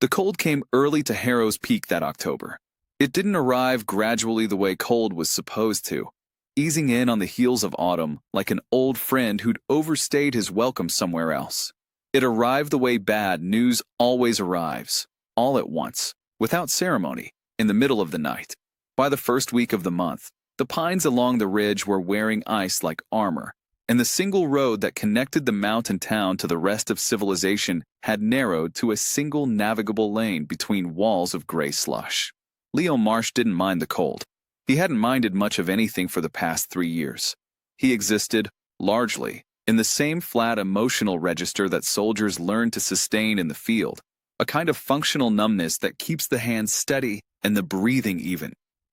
The cold came early to Harrow's Peak that October. It didn't arrive gradually the way cold was supposed to, easing in on the heels of autumn like an old friend who'd overstayed his welcome somewhere else. It arrived the way bad news always arrives, all at once, without ceremony, in the middle of the night. By the first week of the month, the pines along the ridge were wearing ice like armor, and the single road that connected the mountain town to the rest of civilization had narrowed to a single navigable lane between walls of gray slush. Leo Marsh didn't mind the cold. He hadn't minded much of anything for the past 3 years. He existed, largely, in the same flat emotional register that soldiers learn to sustain in the field, a kind of functional numbness that keeps the hands steady and the breathing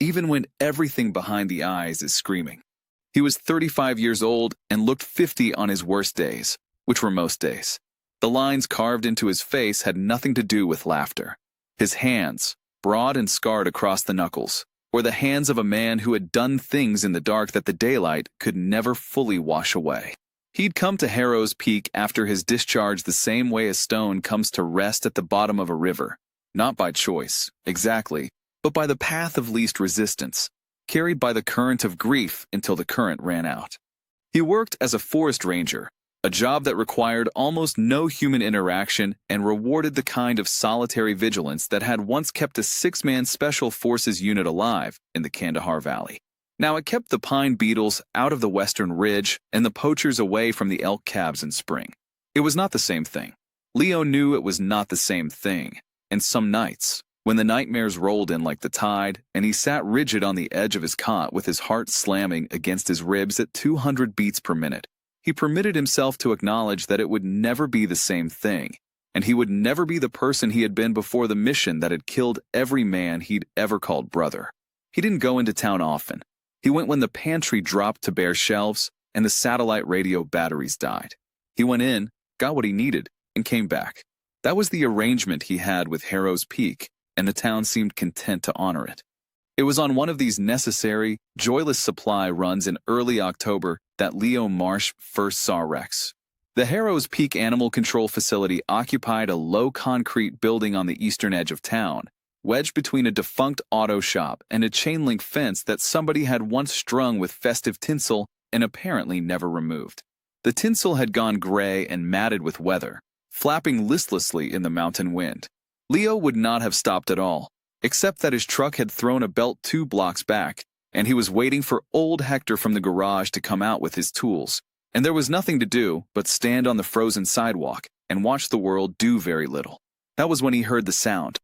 even when everything behind the eyes is screaming. He was 35 years old and looked 50 on his worst days, which were most days. The lines carved into his face had nothing to do with laughter. His hands, broad and scarred across the knuckles, were the hands of a man who had done things in the dark that the daylight could never fully wash away. He'd come to Harrow's Peak after his discharge the same way a stone comes to rest at the bottom of a river, not by choice, exactly, but by the path of least resistance, carried by the current of grief until the current ran out. He worked as a forest ranger, a job that required almost no human interaction and rewarded the kind of solitary vigilance that had once kept a 6-man Special Forces unit alive in the Kandahar Valley. Now it kept the pine beetles out of the western ridge and the poachers away from the elk calves in spring. It was not the same thing. Leo knew it was not the same thing, and some nights, when the nightmares rolled in like the tide, and he sat rigid on the edge of his cot with his heart slamming against his ribs at 200 beats per minute, he permitted himself to acknowledge that it would never be the same thing, and he would never be the person he had been before the mission that had killed every man he'd ever called brother. He didn't go into town often. He went when the pantry dropped to bare shelves and the satellite radio batteries died. He went in, got what he needed, and came back. That was the arrangement he had with Harrow's Peak, and the town seemed content to honor it. It was on one of these necessary, joyless supply runs in early October that Leo Marsh first saw Rex. The Harrow's Peak Animal Control Facility occupied a low concrete building on the eastern edge of town, wedged between a defunct auto shop and a chain-link fence that somebody had once strung with festive tinsel and apparently never removed. The tinsel had gone gray and matted with weather, flapping listlessly in the mountain wind. Leo would not have stopped at all, except that his truck had thrown a belt 2 blocks back, and he was waiting for old Hector from the garage to come out with his tools, and there was nothing to do but stand on the frozen sidewalk and watch the world do very little. That was when he heard the sound.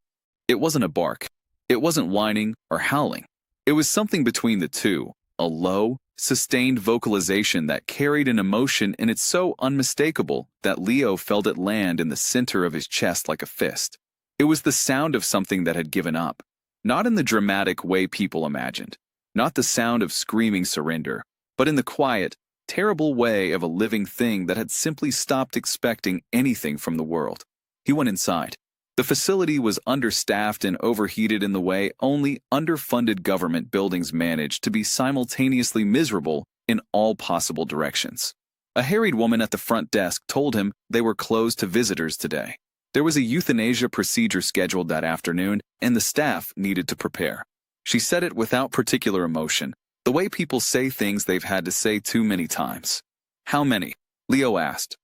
It wasn't a bark. It wasn't whining or howling. It was something between the two, a low, sustained vocalization that carried an emotion and it's so unmistakable that Leo felt it land in the center of his chest like a fist. It was the sound of something that had given up, not in the dramatic way people imagined, not the sound of screaming surrender, but in the quiet, terrible way of a living thing that had simply stopped expecting anything from the world. He went inside. The facility was understaffed and overheated in the way only underfunded government buildings manage to be simultaneously miserable in all possible directions. A harried woman at the front desk told him they were closed to visitors today. There was a euthanasia procedure scheduled that afternoon, and the staff needed to prepare. She said it without particular emotion, the way people say things they've had to say too many times. "How many?" Leo asked.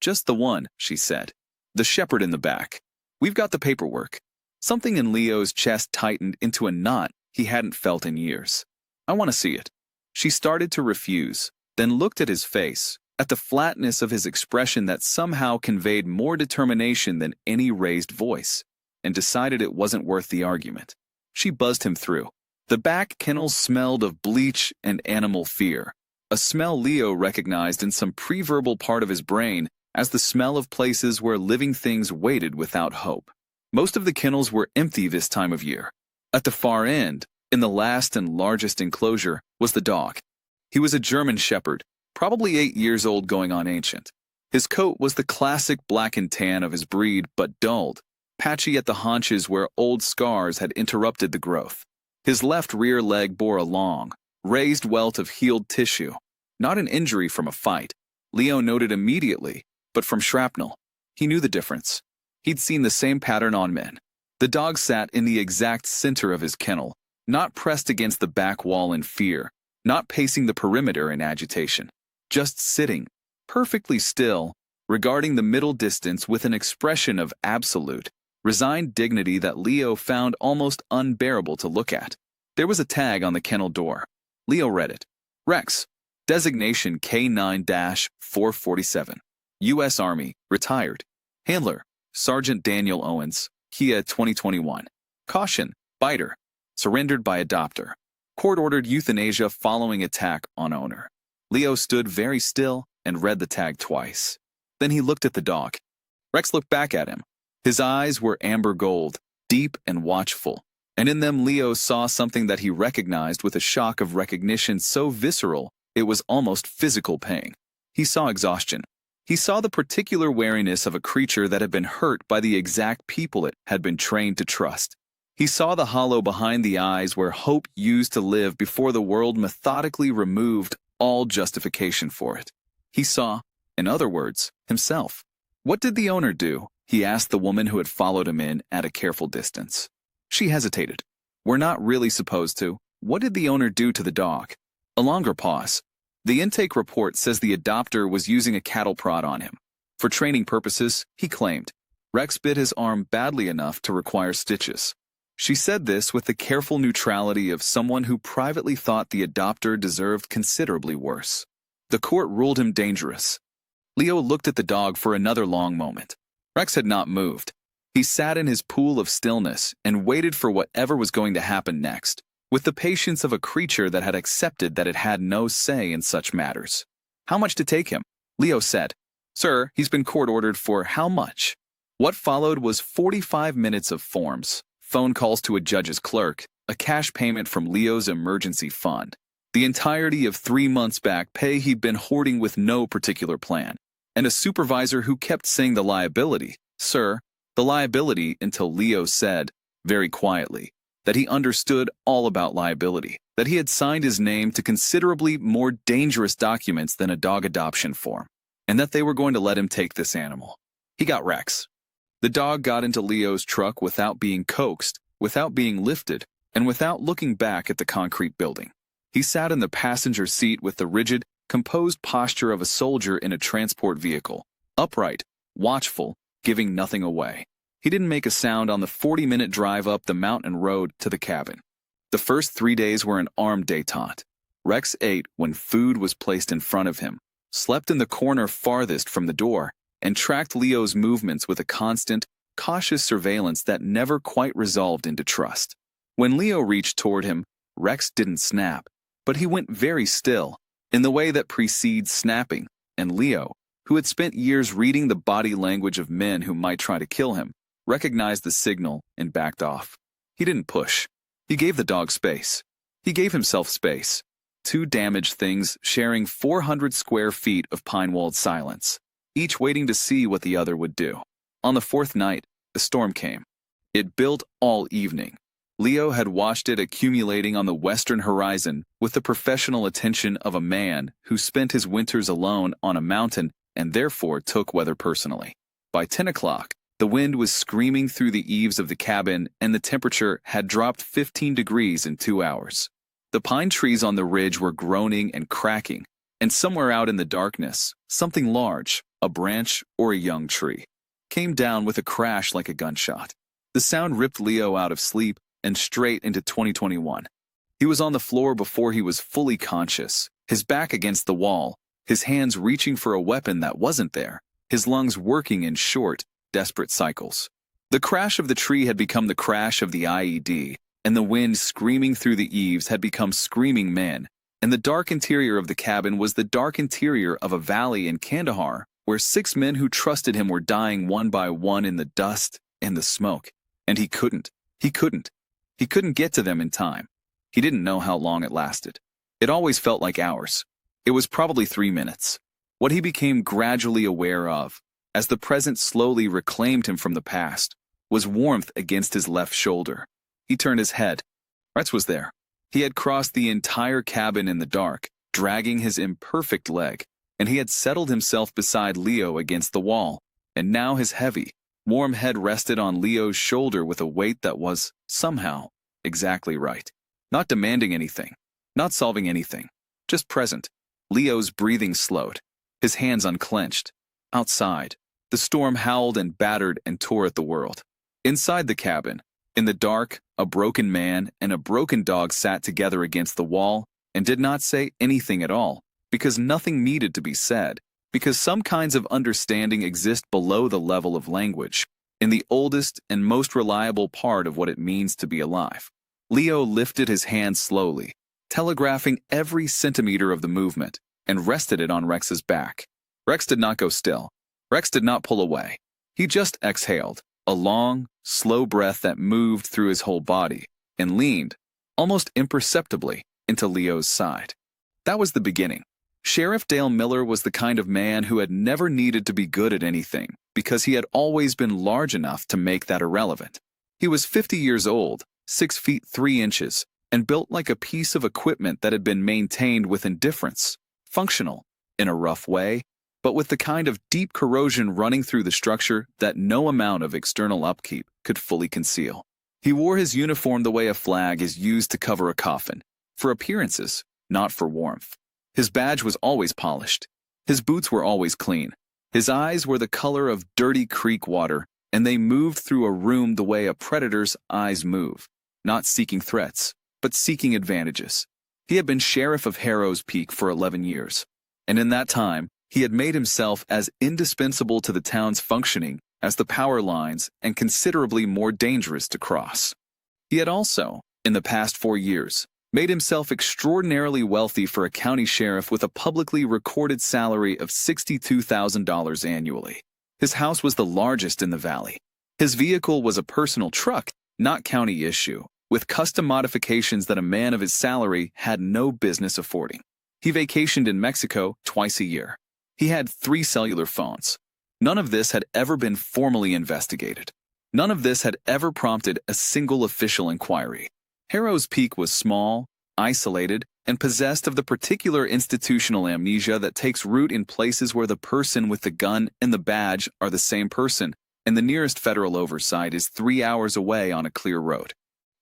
"Just the one," she said. "The shepherd in the back. We've got the paperwork." Something in Leo's chest tightened into a knot he hadn't felt in years. "I want to see it." She started to refuse, then looked at his face, at the flatness of his expression that somehow conveyed more determination than any raised voice, and decided it wasn't worth the argument. She buzzed him through. The back kennels smelled of bleach and animal fear, a smell Leo recognized in some pre-verbal part of his brain as the smell of places where living things waited without hope. Most of the kennels were empty this time of year. At the far end, in the last and largest enclosure, was the dog. He was a German shepherd, probably 8 years old going on ancient. His coat was the classic black and tan of his breed, but dulled, patchy at the haunches where old scars had interrupted the growth. His left rear leg bore a long, raised welt of healed tissue, not an injury from a fight. Leo noted immediately, but from shrapnel. He knew the difference. He'd seen the same pattern on men. The dog sat in the exact center of his kennel, not pressed against the back wall in fear, not pacing the perimeter in agitation, just sitting, perfectly still, regarding the middle distance with an expression of absolute, resigned dignity that Leo found almost unbearable to look at. There was a tag on the kennel door. Leo read it. Rex, designation K9-447. U.S. Army, retired. Handler, Sergeant Daniel Owens, Kia 2021. Caution, biter. Surrendered by adopter. Court-ordered euthanasia following attack on owner. Leo stood very still and read the tag twice. Then he looked at the dog. Rex looked back at him. His eyes were amber gold, deep and watchful, and in them Leo saw something that he recognized with a shock of recognition so visceral it was almost physical pain. He saw exhaustion. He saw the particular wariness of a creature that had been hurt by the exact people it had been trained to trust. He saw the hollow behind the eyes where hope used to live before the world methodically removed all justification for it. He saw, in other words, himself. What did the owner do? He asked the woman who had followed him in at a careful distance. She hesitated. We're not really supposed to. What did the owner do to the dog? A longer pause. The intake report says the adopter was using a cattle prod on him. For training purposes, he claimed. Rex bit his arm badly enough to require stitches. She said this with the careful neutrality of someone who privately thought the adopter deserved considerably worse. The court ruled him dangerous. Leo looked at the dog for another long moment. Rex had not moved. He sat in his pool of stillness and waited for whatever was going to happen next, with the patience of a creature that had accepted that it had no say in such matters. How much to take him? Leo said. Sir, he's been court-ordered for how much? What followed was 45 minutes of forms, phone calls to a judge's clerk, a cash payment from Leo's emergency fund, the entirety of 3 months back pay he'd been hoarding with no particular plan, and a supervisor who kept saying the liability, sir, the liability, until Leo said, very quietly, that he understood all about liability, that he had signed his name to considerably more dangerous documents than a dog adoption form, and that they were going to let him take this animal. He got Rex. The dog got into Leo's truck without being coaxed, without being lifted, and without looking back at the concrete building. He sat in the passenger seat with the rigid, composed posture of a soldier in a transport vehicle, upright, watchful, giving nothing away. He didn't make a sound on the 40-minute drive up the mountain road to the cabin. The first 3 days were an armed détente. Rex ate when food was placed in front of him, slept in the corner farthest from the door, and tracked Leo's movements with a constant, cautious surveillance that never quite resolved into trust. When Leo reached toward him, Rex didn't snap, but he went very still, in the way that precedes snapping, and Leo, who had spent years reading the body language of men who might try to kill him, recognized the signal and backed off. He didn't push. He gave the dog space. He gave himself space. 2 damaged things sharing 400 square feet of pine-walled silence, each waiting to see what the other would do. On the 4th night, the storm came. It built all evening. Leo had watched it accumulating on the western horizon with the professional attention of a man who spent his winters alone on a mountain and therefore took weather personally. By 10 o'clock, the wind was screaming through the eaves of the cabin and the temperature had dropped 15 degrees in 2 hours. The pine trees on the ridge were groaning and cracking, and somewhere out in the darkness, something large, a branch or a young tree, came down with a crash like a gunshot. The sound ripped Leo out of sleep and straight into 2021. He was on the floor before he was fully conscious, his back against the wall, his hands reaching for a weapon that wasn't there, his lungs working in short, desperate cycles. The crash of the tree had become the crash of the IED, and the wind screaming through the eaves had become screaming men, and the dark interior of the cabin was the dark interior of a valley in Kandahar where 6 men who trusted him were dying one by one in the dust and the smoke. And he couldn't get to them in time. He didn't know how long it lasted. It always felt like hours. It was probably 3 minutes. What he became gradually aware of, as the present slowly reclaimed him from the past, was warmth against his left shoulder. He turned his head. Rex was there. He had crossed the entire cabin in the dark, dragging his imperfect leg, and he had settled himself beside Leo against the wall, and now his heavy, Warm head rested on Leo's shoulder with a weight that was, somehow, exactly right. Not demanding anything, not solving anything, just present. Leo's breathing slowed, his hands unclenched. Outside, the storm howled and battered and tore at the world. Inside the cabin, in the dark, a broken man and a broken dog sat together against the wall and did not say anything at all, because nothing needed to be said, because some kinds of understanding exist below the level of language, in the oldest and most reliable part of what it means to be alive. Leo lifted his hand slowly, telegraphing every centimeter of the movement, and rested it on Rex's back. Rex did not go still. Rex did not pull away. He just exhaled, a long, slow breath that moved through his whole body, and leaned, almost imperceptibly, into Leo's side. That was the beginning. Sheriff Dale Miller was the kind of man who had never needed to be good at anything, because he had always been large enough to make that irrelevant. He was 50 years old, 6 feet 3 inches, and built like a piece of equipment that had been maintained with indifference, functional, in a rough way, but with the kind of deep corrosion running through the structure that no amount of external upkeep could fully conceal. He wore his uniform the way a flag is used to cover a coffin, for appearances, not for warmth. His badge was always polished. His boots were always clean. His eyes were the color of dirty creek water, and they moved through a room the way a predator's eyes move, not seeking threats, but seeking advantages. He had been sheriff of Harrow's Peak for 11 years, and in that time, he had made himself as indispensable to the town's functioning as the power lines and considerably more dangerous to cross. He had also, in the past 4 years, made himself extraordinarily wealthy for a county sheriff with a publicly recorded salary of $62,000 annually. His house was the largest in the valley. His vehicle was a personal truck, not county issue, with custom modifications that a man of his salary had no business affording. He vacationed in Mexico twice a year. He had 3 cellular phones. None of this had ever been formally investigated. None of this had ever prompted a single official inquiry. Harrow's Peak was small, isolated, and possessed of the particular institutional amnesia that takes root in places where the person with the gun and the badge are the same person, and the nearest federal oversight is 3 hours away on a clear road.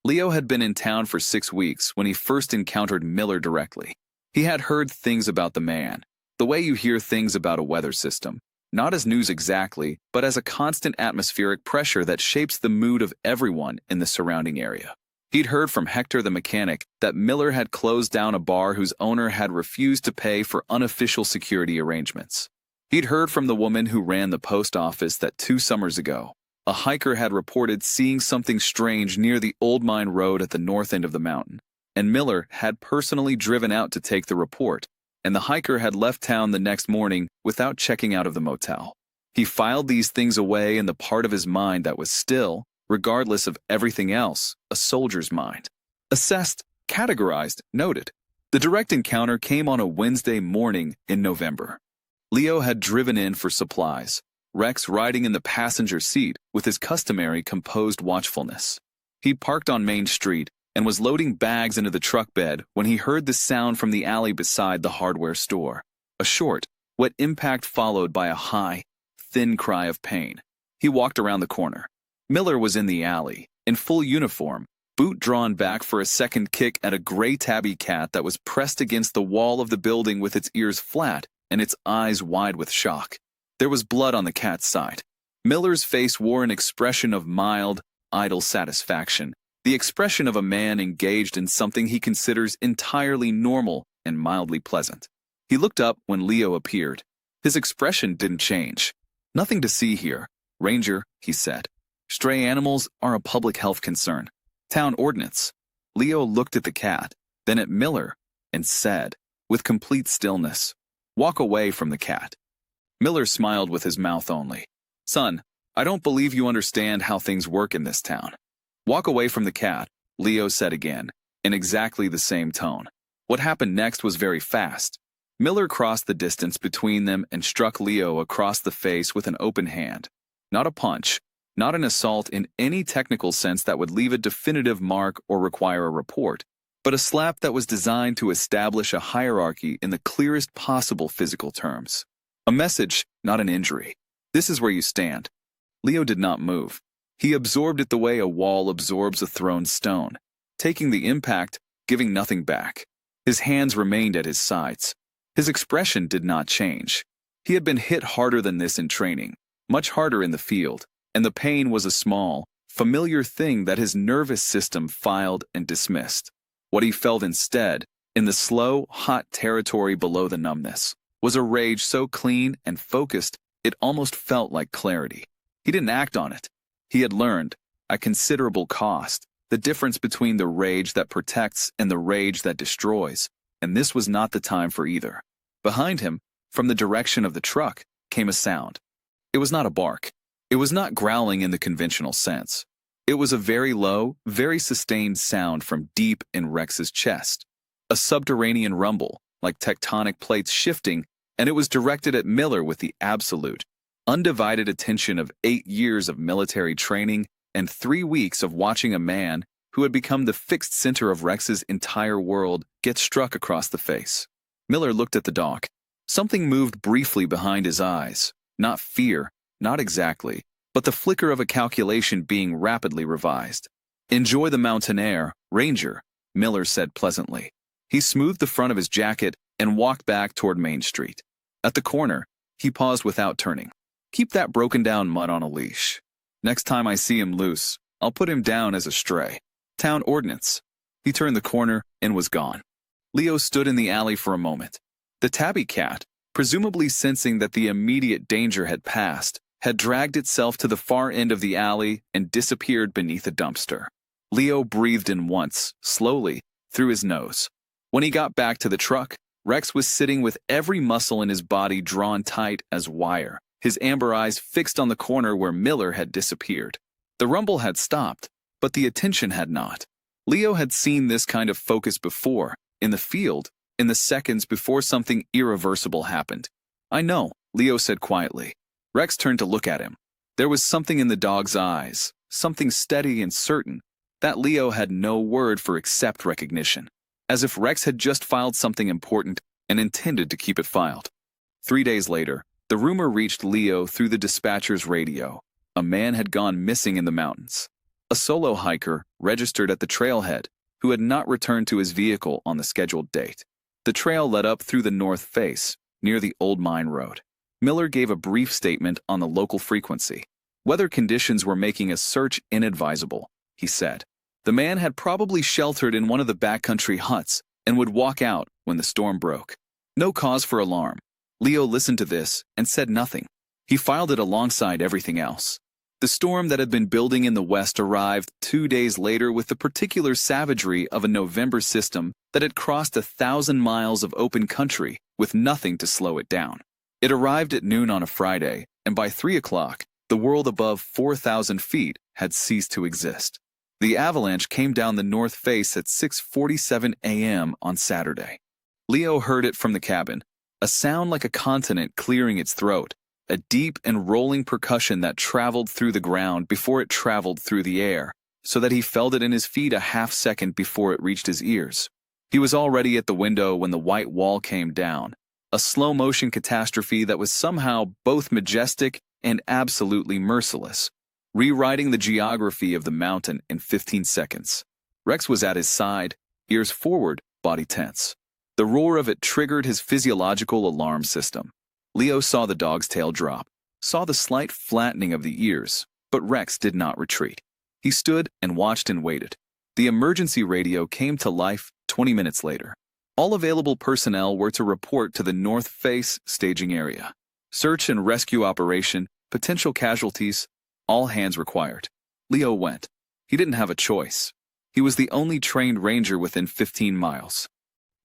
Leo had been in town for 6 weeks when he first encountered Miller directly. He had heard things about the man, the way you hear things about a weather system, not as news exactly, but as a constant atmospheric pressure that shapes the mood of everyone in the surrounding area. He'd heard from Hector the mechanic that Miller had closed down a bar whose owner had refused to pay for unofficial security arrangements. He'd heard from the woman who ran the post office that 2 summers ago, a hiker had reported seeing something strange near the Old Mine Road at the north end of the mountain, and Miller had personally driven out to take the report, and the hiker had left town the next morning without checking out of the motel. He filed these things away in the part of his mind that was still, regardless of everything else, a soldier's mind. Assessed, categorized, noted. The direct encounter came on a Wednesday morning in November. Leo had driven in for supplies, Rex riding in the passenger seat with his customary composed watchfulness. He parked on Main Street and was loading bags into the truck bed when he heard the sound from the alley beside the hardware store. A short, wet impact followed by a high, thin cry of pain. He walked around the corner. Miller was in the alley, in full uniform, boot drawn back for a second kick at a gray tabby cat that was pressed against the wall of the building with its ears flat and its eyes wide with shock. There was blood on the cat's side. Miller's face wore an expression of mild, idle satisfaction, the expression of a man engaged in something he considers entirely normal and mildly pleasant. He looked up when Leo appeared. His expression didn't change. "Nothing to see here, Ranger," he said. "Stray animals are a public health concern. Town ordinance." Leo looked at the cat, then at Miller, and said, with complete stillness, "Walk away from the cat." Miller smiled with his mouth only. "Son, I don't believe you understand how things work in this town." "Walk away from the cat," Leo said again, in exactly the same tone. What happened next was very fast. Miller crossed the distance between them and struck Leo across the face with an open hand. Not a punch, not an assault in any technical sense that would leave a definitive mark or require a report, but a slap that was designed to establish a hierarchy in the clearest possible physical terms. A message, not an injury. This is where you stand. Leo did not move. He absorbed it the way a wall absorbs a thrown stone, taking the impact, giving nothing back. His hands remained at his sides. His expression did not change. He had been hit harder than this in training, much harder in the field, and the pain was a small, familiar thing that his nervous system filed and dismissed. What he felt instead, in the slow, hot territory below the numbness, was a rage so clean and focused it almost felt like clarity. He didn't act on it. He had learned, at considerable cost, the difference between the rage that protects and the rage that destroys, and this was not the time for either. Behind him, from the direction of the truck, came a sound. It was not a bark. It was not growling in the conventional sense. It was a very low, very sustained sound from deep in Rex's chest. A subterranean rumble, like tectonic plates shifting, and it was directed at Miller with the absolute, undivided attention of 8 years of military training and 3 weeks of watching a man who had become the fixed center of Rex's entire world get struck across the face. Miller looked at the dog. Something moved briefly behind his eyes. Not fear, not exactly, but the flicker of a calculation being rapidly revised. "Enjoy the mountain air, Ranger," Miller said pleasantly. He smoothed the front of his jacket and walked back toward Main Street. At the corner, he paused without turning. "Keep that broken-down mutt on a leash. Next time I see him loose, I'll put him down as a stray. Town ordinance." He turned the corner and was gone. Leo stood in the alley for a moment. The tabby cat, presumably sensing that the immediate danger had passed, had dragged itself to the far end of the alley and disappeared beneath a dumpster. Leo breathed in once, slowly, through his nose. When he got back to the truck, Rex was sitting with every muscle in his body drawn tight as wire, his amber eyes fixed on the corner where Miller had disappeared. The rumble had stopped, but the attention had not. Leo had seen this kind of focus before, in the field, in the seconds before something irreversible happened. "I know," Leo said quietly. Rex turned to look at him. There was something in the dog's eyes, something steady and certain, that Leo had no word for except recognition, as if Rex had just filed something important and intended to keep it filed. 3 days later, the rumor reached Leo through the dispatcher's radio. A man had gone missing in the mountains. A solo hiker registered at the trailhead who had not returned to his vehicle on the scheduled date. The trail led up through the north face, near the old mine road. Miller gave a brief statement on the local frequency. Weather conditions were making a search inadvisable, he said. The man had probably sheltered in one of the backcountry huts and would walk out when the storm broke. No cause for alarm. Leo listened to this and said nothing. He filed it alongside everything else. The storm that had been building in the west arrived 2 days later with the particular savagery of a November system that had crossed 1,000 miles of open country with nothing to slow it down. It arrived at noon on a Friday, and by 3 o'clock, the world above 4,000 feet had ceased to exist. The avalanche came down the north face at 6:47 a.m. on Saturday. Leo heard it from the cabin, a sound like a continent clearing its throat, a deep and rolling percussion that traveled through the ground before it traveled through the air, so that he felt it in his feet a half-second before it reached his ears. He was already at the window when the white wall came down, a slow-motion catastrophe that was somehow both majestic and absolutely merciless, rewriting the geography of the mountain in 15 seconds. Rex was at his side, ears forward, body tense. The roar of it triggered his physiological alarm system. Leo saw the dog's tail drop, saw the slight flattening of the ears, but Rex did not retreat. He stood and watched and waited. The emergency radio came to life 20 minutes later. All available personnel were to report to the North Face staging area. Search and rescue operation, potential casualties, all hands required. Leo went. He didn't have a choice. He was the only trained ranger within 15 miles.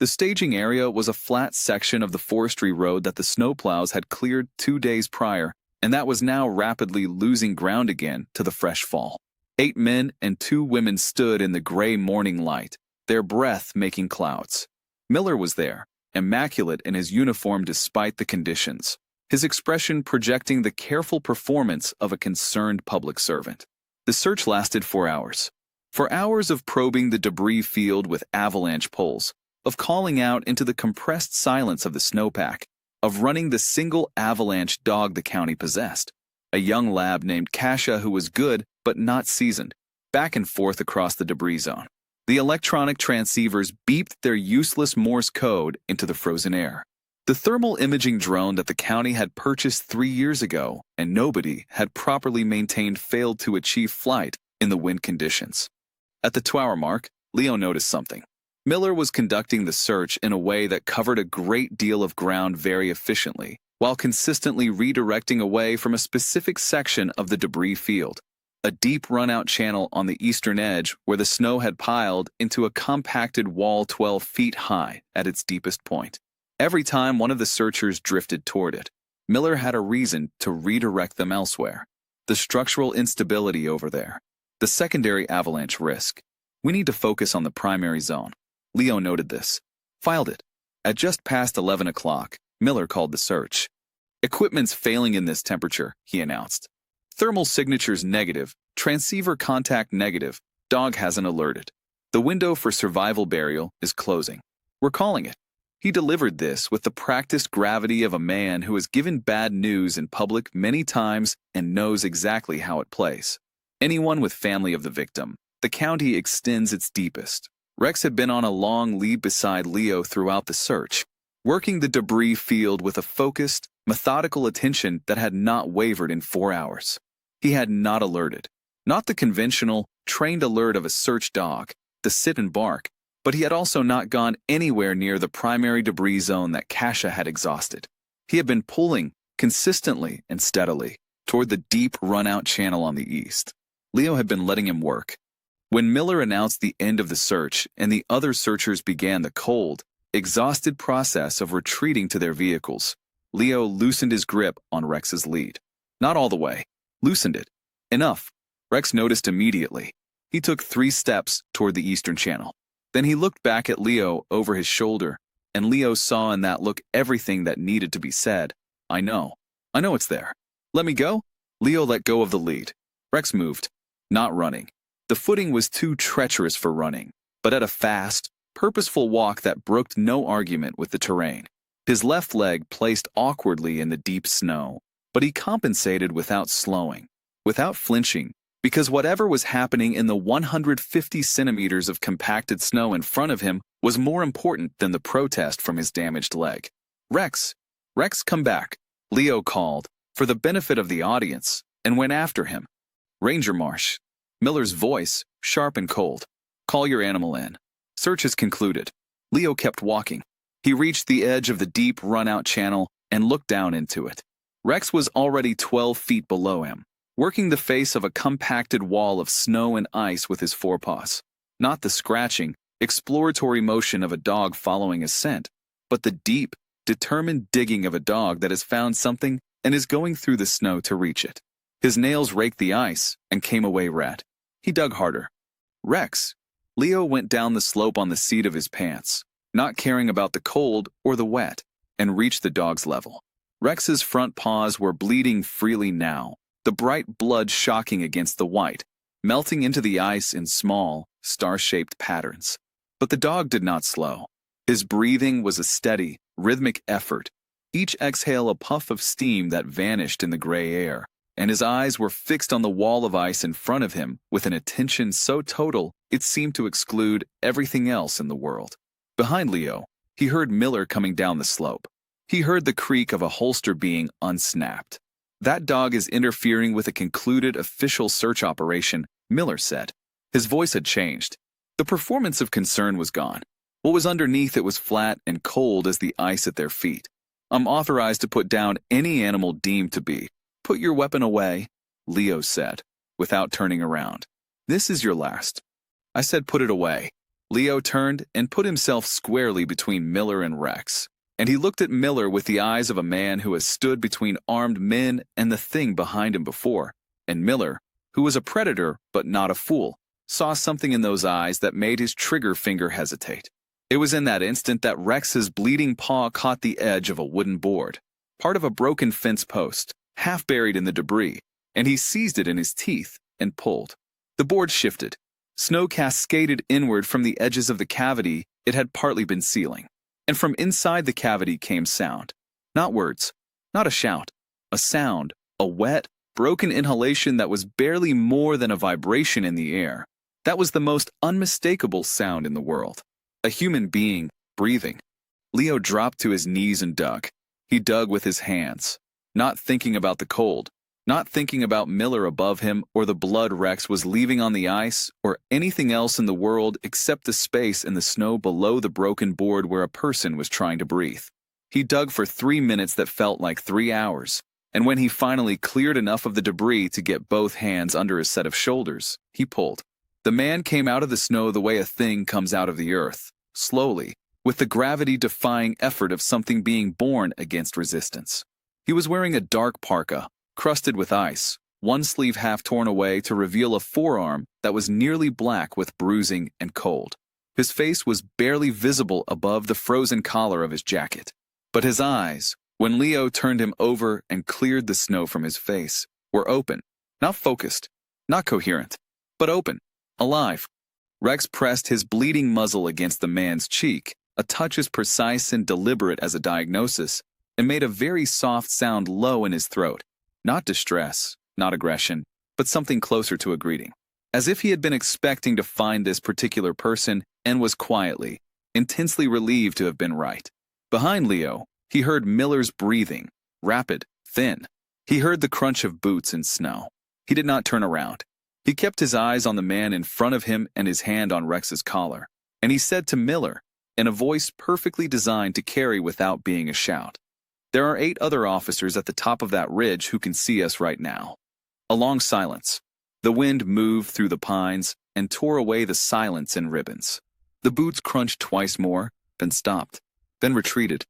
The staging area was a flat section of the forestry road that the snowplows had cleared 2 days prior, and that was now rapidly losing ground again to the fresh fall. 8 men and 2 women stood in the gray morning light, their breath making clouds. Miller was there, immaculate in his uniform despite the conditions, his expression projecting the careful performance of a concerned public servant. The search lasted 4 hours. 4 hours of probing the debris field with avalanche poles, of calling out into the compressed silence of the snowpack, of running the single avalanche dog the county possessed. a young lab named Kasha who was good but not seasoned, back and forth across the debris zone. The electronic transceivers beeped their useless Morse code into the frozen air. The thermal imaging drone that the county had purchased 3 years ago and nobody had properly maintained failed to achieve flight in the wind conditions. At the 2-hour mark, Leo noticed something. Miller was conducting the search in a way that covered a great deal of ground very efficiently, while consistently redirecting away from a specific section of the debris field, a deep run-out channel on the eastern edge where the snow had piled into a compacted wall 12 feet high at its deepest point. Every time one of the searchers drifted toward it, Miller had a reason to redirect them elsewhere. The structural instability over there, the secondary avalanche risk. We need to focus on the primary zone. Leo noted this. Filed it. At just past 11 o'clock, Miller called the search. Equipment's failing in this temperature, he announced. Thermal signatures negative, transceiver contact negative, dog hasn't alerted. The window for survival burial is closing. We're calling it. He delivered this with the practiced gravity of a man who has given bad news in public many times and knows exactly how it plays. Anyone with family of the victim, the county extends its deepest. Rex had been on a long lead beside Leo throughout the search, working the debris field with a focused, methodical attention that had not wavered in 4 hours. He had not alerted. Not the conventional, trained alert of a search dog, the sit and bark, but he had also not gone anywhere near the primary debris zone that Kasha had exhausted. He had been pulling, consistently and steadily, toward the deep run-out channel on the east. Leo had been letting him work. When Miller announced the end of the search and the other searchers began the cold, exhausted process of retreating to their vehicles, Leo loosened his grip on Rex's lead. Not all the way. Loosened it. Enough. Rex noticed immediately. He took 3 steps toward the eastern channel. Then he looked back at Leo over his shoulder, and Leo saw in that look everything that needed to be said. I know it's there. Let me go? Leo let go of the lead. Rex moved. Not running. The footing was too treacherous for running, but at a fast, purposeful walk that brooked no argument with the terrain. His left leg placed awkwardly in the deep snow, but he compensated without slowing, without flinching, because whatever was happening in the 150 centimeters of compacted snow in front of him was more important than the protest from his damaged leg. Rex, come back, Leo called, for the benefit of the audience, and went after him. Ranger Marsh. Miller's voice, sharp and cold. Call your animal in. Search is concluded. Leo kept walking. He reached the edge of the deep run-out channel and looked down into it. Rex was already 12 feet below him, working the face of a compacted wall of snow and ice with his forepaws. Not the scratching, exploratory motion of a dog following a scent, but the deep, determined digging of a dog that has found something and is going through the snow to reach it. His nails raked the ice and came away red. He dug harder. Rex. Leo went down the slope on the seat of his pants, not caring about the cold or the wet, and reached the dog's level. Rex's front paws were bleeding freely now, the bright blood shocking against the white, melting into the ice in small, star-shaped patterns. But the dog did not slow. His breathing was a steady, rhythmic effort, each exhale a puff of steam that vanished in the gray air, and his eyes were fixed on the wall of ice in front of him with an attention so total it seemed to exclude everything else in the world. Behind Leo, he heard Miller coming down the slope. He heard the creak of a holster being unsnapped. That dog is interfering with a concluded official search operation, Miller said. His voice had changed. The performance of concern was gone. What was underneath it was flat and cold as the ice at their feet. I'm authorized to put down any animal deemed to be. Put your weapon away, Leo said, without turning around. This is your last. I said put it away. Leo turned and put himself squarely between Miller and Rex, and he looked at Miller with the eyes of a man who has stood between armed men and the thing behind him before, and Miller, who was a predator but not a fool, saw something in those eyes that made his trigger finger hesitate. It was in that instant that Rex's bleeding paw caught the edge of a wooden board, part of a broken fence post, half buried in the debris, and he seized it in his teeth and pulled. The board shifted. Snow cascaded inward from the edges of the cavity it had partly been sealing, and from inside the cavity came sound. Not words, not a shout, a sound, a wet, broken inhalation that was barely more than a vibration in the air. That was the most unmistakable sound in the world. A human being breathing. Leo dropped to his knees and dug. He dug with his hands, not thinking about the cold, not thinking about Miller above him or the blood Rex was leaving on the ice or anything else in the world except the space in the snow below the broken board where a person was trying to breathe. He dug for 3 minutes that felt like 3 hours, and when he finally cleared enough of the debris to get both hands under his set of shoulders, he pulled. The man came out of the snow the way a thing comes out of the earth, slowly, with the gravity-defying effort of something being born against resistance. He was wearing a dark parka, crusted with ice, one sleeve half torn away to reveal a forearm that was nearly black with bruising and cold. His face was barely visible above the frozen collar of his jacket. But his eyes, when Leo turned him over and cleared the snow from his face, were open, not focused, not coherent, but open, alive. Rex pressed his bleeding muzzle against the man's cheek, a touch as precise and deliberate as a diagnosis, and made a very soft sound low in his throat. Not distress, not aggression, but something closer to a greeting. As if he had been expecting to find this particular person and was quietly, intensely relieved to have been right. Behind Leo, he heard Miller's breathing, rapid, thin. He heard the crunch of boots in snow. He did not turn around. He kept his eyes on the man in front of him and his hand on Rex's collar. And he said to Miller, in a voice perfectly designed to carry without being a shout, "There are 8 other officers at the top of that ridge who can see us right now." A long silence. The wind moved through the pines and tore away the silence in ribbons. The boots crunched twice more, then stopped, then retreated.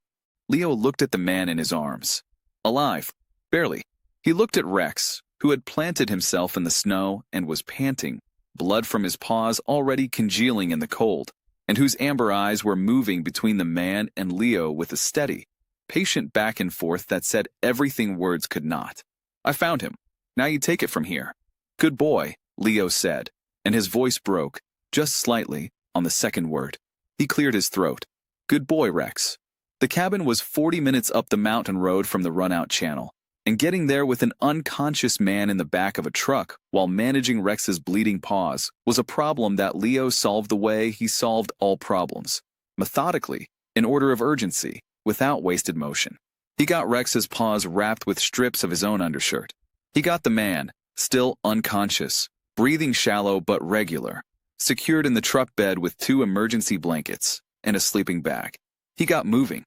Leo looked at the man in his arms. Alive, barely. He looked at Rex, who had planted himself in the snow and was panting, blood from his paws already congealing in the cold, and whose amber eyes were moving between the man and Leo with a steady, patient back and forth that said everything words could not. "I found him. Now you take it from here." "Good boy," Leo said, and his voice broke, just slightly, on the second word. He cleared his throat. "Good boy, Rex." The cabin was 40 minutes up the mountain road from the run-out channel, and getting there with an unconscious man in the back of a truck while managing Rex's bleeding paws was a problem that Leo solved the way he solved all problems, methodically, in order of urgency, without wasted motion. He got Rex's paws wrapped with strips of his own undershirt. He got the man, still unconscious, breathing shallow but regular, secured in the truck bed with 2 emergency blankets and a sleeping bag. He got moving.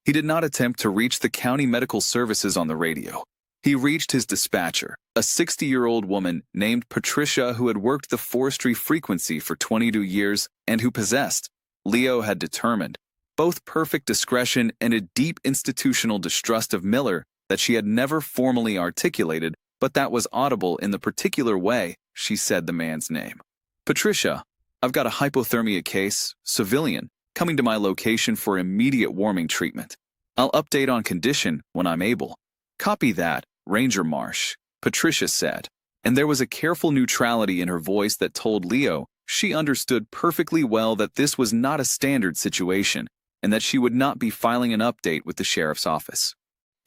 He did not attempt to reach the county medical services on the radio. He reached his dispatcher, a 60-year-old woman named Patricia who had worked the forestry frequency for 22 years and who possessed, Leo had determined, both perfect discretion and a deep institutional distrust of Miller that she had never formally articulated, but that was audible in the particular way she said the man's name. "Patricia, I've got a hypothermia case, civilian, coming to my location for immediate warming treatment. I'll update on condition when I'm able." "Copy that, Ranger Marsh," Patricia said, and there was a careful neutrality in her voice that told Leo she understood perfectly well that this was not a standard situation and that she would not be filing an update with the sheriff's office.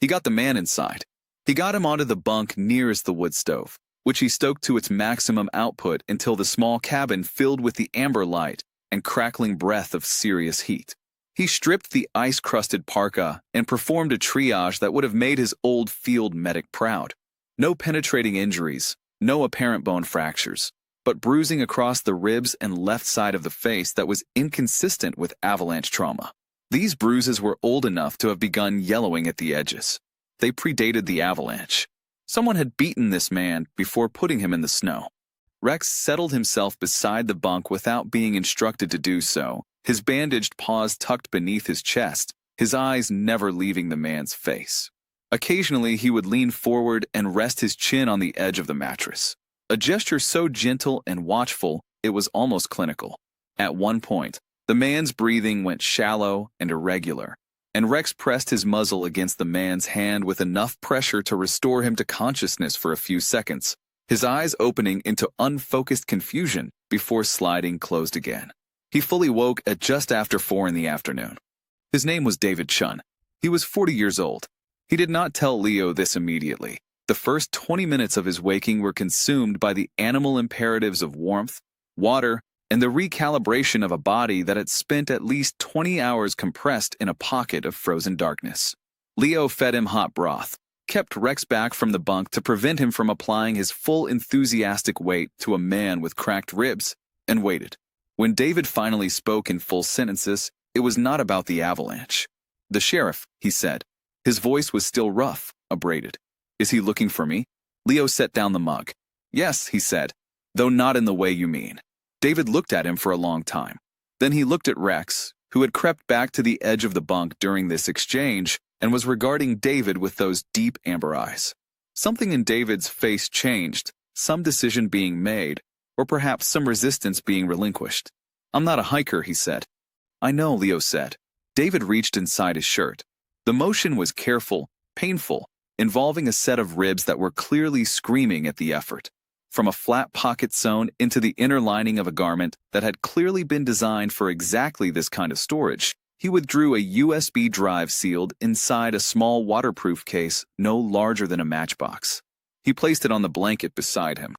He got the man inside. He got him onto the bunk nearest the wood stove, which he stoked to its maximum output until the small cabin filled with the amber light and crackling breath of serious heat. He stripped the ice-crusted parka and performed a triage that would have made his old field medic proud. No penetrating injuries, no apparent bone fractures, but bruising across the ribs and left side of the face that was inconsistent with avalanche trauma. These bruises were old enough to have begun yellowing at the edges. They predated the avalanche. Someone had beaten this man before putting him in the snow. Rex settled himself beside the bunk without being instructed to do so, his bandaged paws tucked beneath his chest, his eyes never leaving the man's face. Occasionally he would lean forward and rest his chin on the edge of the mattress, a gesture so gentle and watchful it was almost clinical. At one point, the man's breathing went shallow and irregular, and Rex pressed his muzzle against the man's hand with enough pressure to restore him to consciousness for a few seconds, his eyes opening into unfocused confusion before sliding closed again. He fully woke at just after 4 in the afternoon. His name was David Chun. He was 40 years old. He did not tell Leo this immediately, The first 20 minutes of his waking were consumed by the animal imperatives of warmth, water, and the recalibration of a body that had spent at least 20 hours compressed in a pocket of frozen darkness. Leo fed him hot broth, kept Rex back from the bunk to prevent him from applying his full enthusiastic weight to a man with cracked ribs, and waited. When David finally spoke in full sentences, it was not about the Avalanche. "The sheriff," he said. His voice was still rough, abraded. "Is he looking for me?" Leo set down the mug. "Yes," he said, "though not in the way you mean." David looked at him for a long time. Then he looked at Rex, who had crept back to the edge of the bunk during this exchange and was regarding David with those deep amber eyes. Something in David's face changed, some decision being made, or perhaps some resistance being relinquished. "I'm not a hiker," he said. "I know," Leo said. David reached inside his shirt. The motion was careful, painful, involving a set of ribs that were clearly screaming at the effort. From a flat pocket sewn into the inner lining of a garment that had clearly been designed for exactly this kind of storage, he withdrew a USB drive sealed inside a small waterproof case no larger than a matchbox. He placed it on the blanket beside him.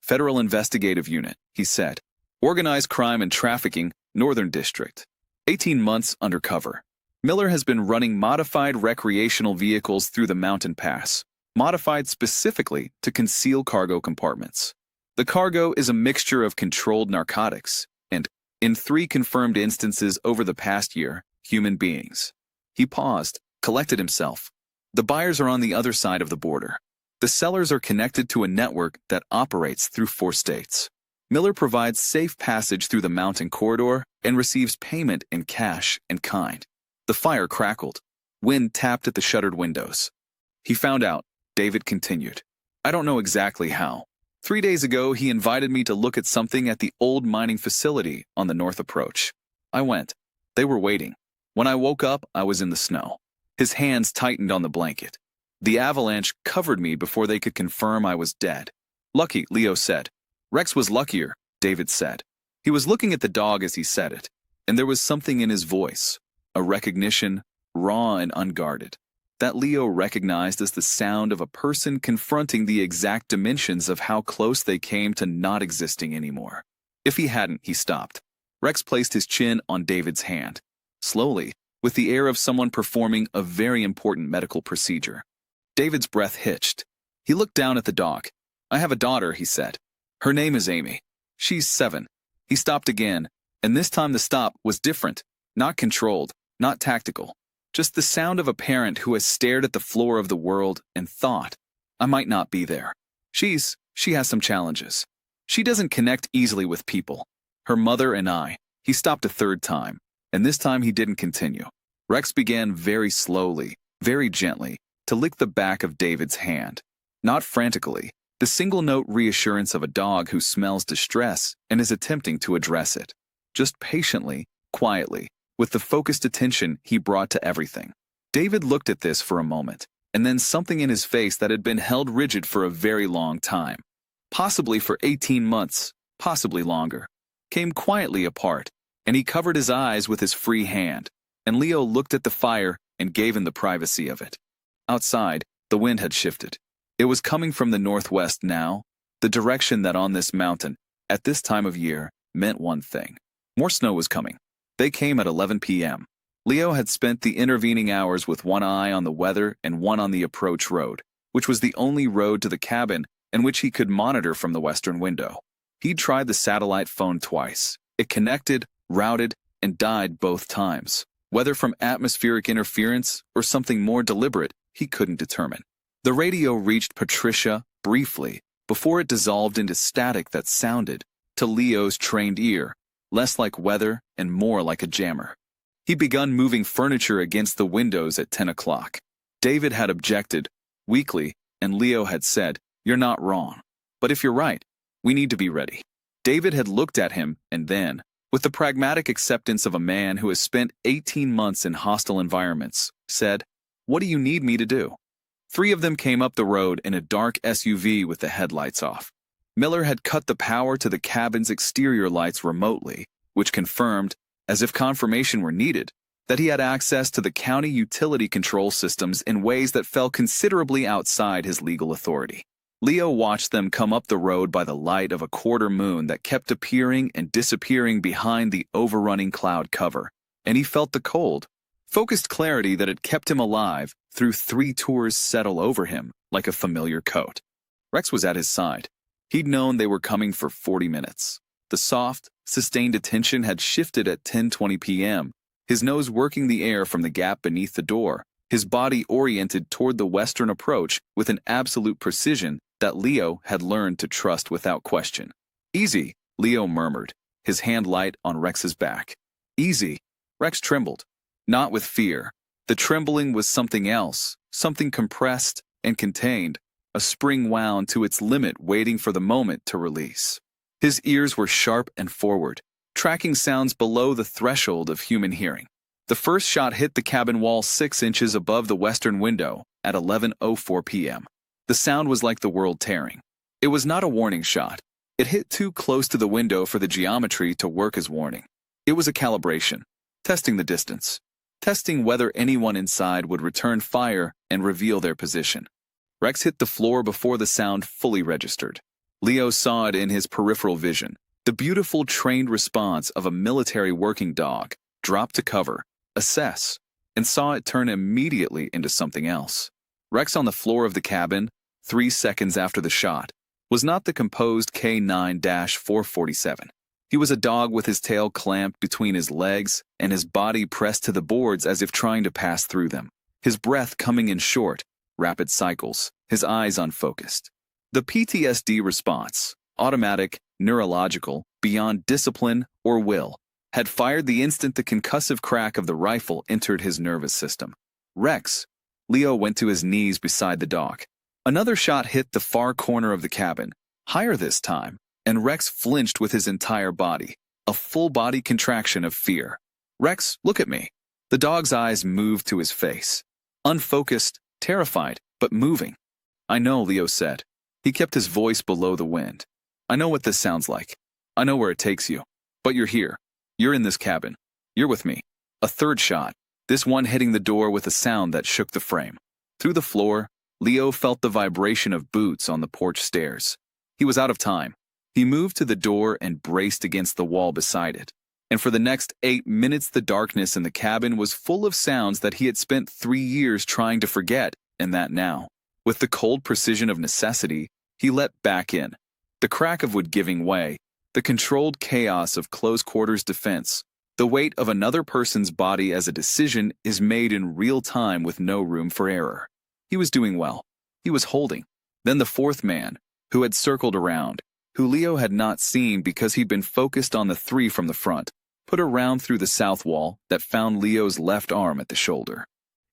"Federal Investigative Unit," he said. "Organized Crime and Trafficking, Northern District. 18 months undercover. Miller has been running modified recreational vehicles through the mountain pass, modified specifically to conceal cargo compartments. The cargo is a mixture of controlled narcotics and, in 3 confirmed instances over the past year, human beings." He paused, collected himself. "The buyers are on the other side of the border. The sellers are connected to a network that operates through 4 states. Miller provides safe passage through the mountain corridor and receives payment in cash and kind." The fire crackled. Wind tapped at the shuttered windows. "He found out," David continued. "I don't know exactly how. 3 days ago, he invited me to look at something at the old mining facility on the north approach. I went. They were waiting. When I woke up, I was in the snow." His hands tightened on the blanket. "The Avalanche covered me before they could confirm I was dead." "Lucky," Leo said. "Rex was luckier," David said. He was looking at the dog as he said it, and there was something in his voice, a recognition, raw and unguarded, that Leo recognized as the sound of a person confronting the exact dimensions of how close they came to not existing anymore. If he hadn't, he stopped. Rex placed his chin on David's hand, slowly, with the air of someone performing a very important medical procedure. David's breath hitched. He looked down at the dog. "I have a daughter," he said. "Her name is Amy. She's 7. He stopped again, and this time the stop was different, not controlled, not tactical. Just the sound of a parent who has stared at the floor of the world and thought, "I might not be there. She has some challenges. She doesn't connect easily with people. Her mother and I." He stopped a third time, and this time he didn't continue. Rex began very slowly, very gently, to lick the back of David's hand. Not frantically, the single-note reassurance of a dog who smells distress and is attempting to address it. Just patiently, quietly, with the focused attention he brought to everything. David looked at this for a moment, and then something in his face that had been held rigid for a very long time, possibly for 18 months, possibly longer, came quietly apart, and he covered his eyes with his free hand, and Leo looked at the fire and gave him the privacy of it. Outside, the wind had shifted. It was coming from the northwest now, the direction that on this mountain, at this time of year, meant one thing. More snow was coming. They came at 11 p.m. Leo had spent the intervening hours with one eye on the weather and one on the approach road, which was the only road to the cabin and which he could monitor from the western window. He'd tried the satellite phone twice. It connected, routed, and died both times. Whether from atmospheric interference or something more deliberate, he couldn't determine. The radio reached Patricia briefly before it dissolved into static that sounded, to Leo's trained ear, less like weather and more like a jammer. He begun moving furniture against the windows at 10 o'clock. David had objected, weakly, and Leo had said, "You're not wrong. But if you're right, we need to be ready." David had looked at him and then, with the pragmatic acceptance of a man who has spent 18 months in hostile environments, said, "What do you need me to do?" 3 of them came up the road in a dark SUV with the headlights off. Miller had cut the power to the cabin's exterior lights remotely, which confirmed, as if confirmation were needed, that he had access to the county utility control systems in ways that fell considerably outside his legal authority. Leo watched them come up the road by the light of a quarter moon that kept appearing and disappearing behind the overrunning cloud cover, and he felt the cold, focused clarity that had kept him alive through 3 tours settle over him like a familiar coat. Rex was at his side. He'd known they were coming for 40 minutes. The soft, sustained attention had shifted at 10:20 p.m., his nose working the air from the gap beneath the door, his body oriented toward the western approach with an absolute precision that Leo had learned to trust without question. "Easy," Leo murmured, his hand light on Rex's back. "Easy." Rex trembled. Not with fear. The trembling was something else, something compressed and contained, a spring wound to its limit waiting for the moment to release. His ears were sharp and forward, tracking sounds below the threshold of human hearing. The first shot hit the cabin wall 6 inches above the western window at 11:04 p.m. The sound was like the world tearing. It was not a warning shot. It hit too close to the window for the geometry to work as warning. It was a calibration, testing the distance, testing whether anyone inside would return fire and reveal their position. Rex hit the floor before the sound fully registered. Leo saw it in his peripheral vision, the beautiful trained response of a military working dog, drop to cover, assess, and saw it turn immediately into something else. Rex on the floor of the cabin, 3 seconds after the shot, was not the composed K9-447. He was a dog with his tail clamped between his legs and his body pressed to the boards as if trying to pass through them, his breath coming in short, rapid cycles, his eyes unfocused. The PTSD response, automatic, neurological, beyond discipline or will, had fired the instant the concussive crack of the rifle entered his nervous system. "Rex!" Leo went to his knees beside the dog. Another shot hit the far corner of the cabin, higher this time, and Rex flinched with his entire body, a full-body contraction of fear. "Rex, look at me." The dog's eyes moved to his face. Unfocused, terrified, but moving. "I know," Leo said. He kept his voice below the wind. "I know what this sounds like. I know where it takes you. But you're here. You're in this cabin. You're with me." A third shot, this one hitting the door with a sound that shook the frame. Through the floor, Leo felt the vibration of boots on the porch stairs. He was out of time. He moved to the door and braced against the wall beside it. And for the next 8 minutes, the darkness in the cabin was full of sounds that he had spent 3 years trying to forget, and that now, with the cold precision of necessity, he let back in. The crack of wood giving way, the controlled chaos of close-quarters defense, the weight of another person's body as a decision is made in real time with no room for error. He was doing well. He was holding. Then the fourth man, who had circled around, who Leo had not seen because he'd been focused on the 3 from the front, put a round through the south wall that found Leo's left arm at the shoulder.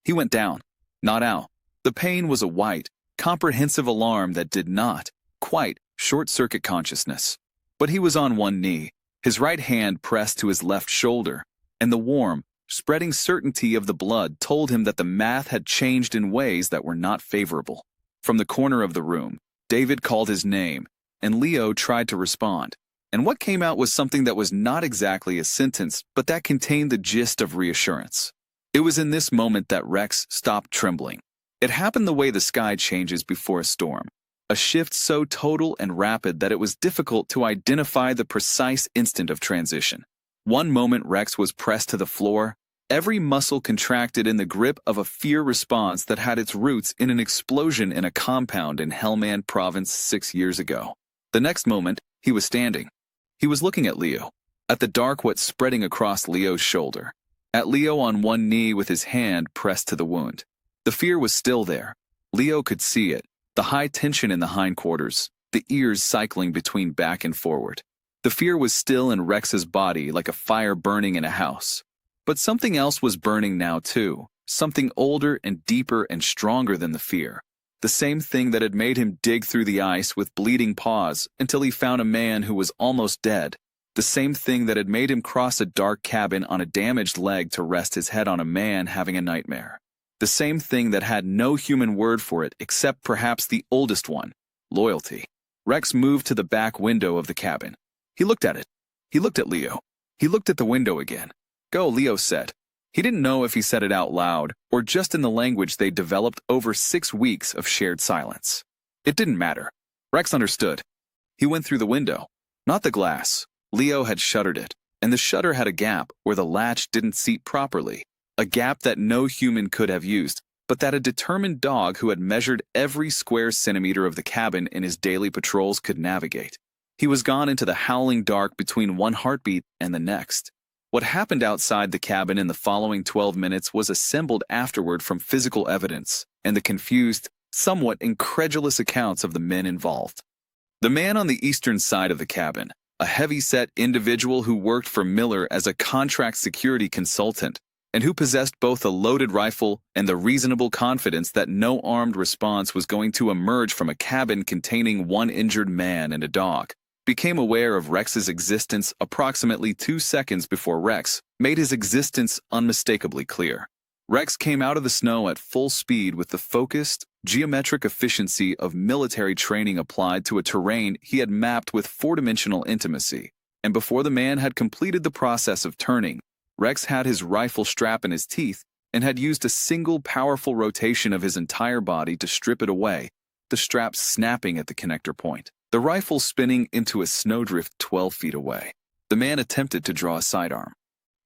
He went down, not out. The pain was a white, comprehensive alarm that did not, quite, short-circuit consciousness. But he was on one knee, his right hand pressed to his left shoulder, and the warm, spreading certainty of the blood told him that the math had changed in ways that were not favorable. From the corner of the room, David called his name, and Leo tried to respond. And what came out was something that was not exactly a sentence, but that contained the gist of reassurance. It was in this moment that Rex stopped trembling. It happened the way the sky changes before a storm, a shift so total and rapid that it was difficult to identify the precise instant of transition. One moment Rex was pressed to the floor, every muscle contracted in the grip of a fear response that had its roots in an explosion in a compound in Helmand Province 6 years ago. The next moment, he was standing. He was looking at Leo, at the dark wet spreading across Leo's shoulder, at Leo on one knee with his hand pressed to the wound. The fear was still there. Leo could see it, the high tension in the hindquarters, the ears cycling between back and forward. The fear was still in Rex's body like a fire burning in a house. But something else was burning now too, something older and deeper and stronger than the fear. The same thing that had made him dig through the ice with bleeding paws until he found a man who was almost dead. The same thing that had made him cross a dark cabin on a damaged leg to rest his head on a man having a nightmare. The same thing that had no human word for it except perhaps the oldest one, loyalty. Rex moved to the back window of the cabin. He looked at it. He looked at Leo. He looked at the window again. "Go," Leo said. He didn't know if he said it out loud or just in the language they developed over 6 weeks of shared silence. It didn't matter. Rex understood. He went through the window, not the glass. Leo had shuttered it, and the shutter had a gap where the latch didn't seat properly, a gap that no human could have used, but that a determined dog who had measured every square centimeter of the cabin in his daily patrols could navigate. He was gone into the howling dark between one heartbeat and the next. What happened outside the cabin in the following 12 minutes was assembled afterward from physical evidence and the confused, somewhat incredulous accounts of the men involved. The man on the eastern side of the cabin, a heavy-set individual who worked for Miller as a contract security consultant and who possessed both a loaded rifle and the reasonable confidence that no armed response was going to emerge from a cabin containing one injured man and a dog, became aware of Rex's existence approximately 2 seconds before Rex made his existence unmistakably clear. Rex came out of the snow at full speed with the focused, geometric efficiency of military training applied to a terrain he had mapped with four-dimensional intimacy, and before the man had completed the process of turning, Rex had his rifle strap in his teeth and had used a single powerful rotation of his entire body to strip it away, the strap snapping at the connector point, the rifle spinning into a snowdrift 12 feet away. The man attempted to draw a sidearm.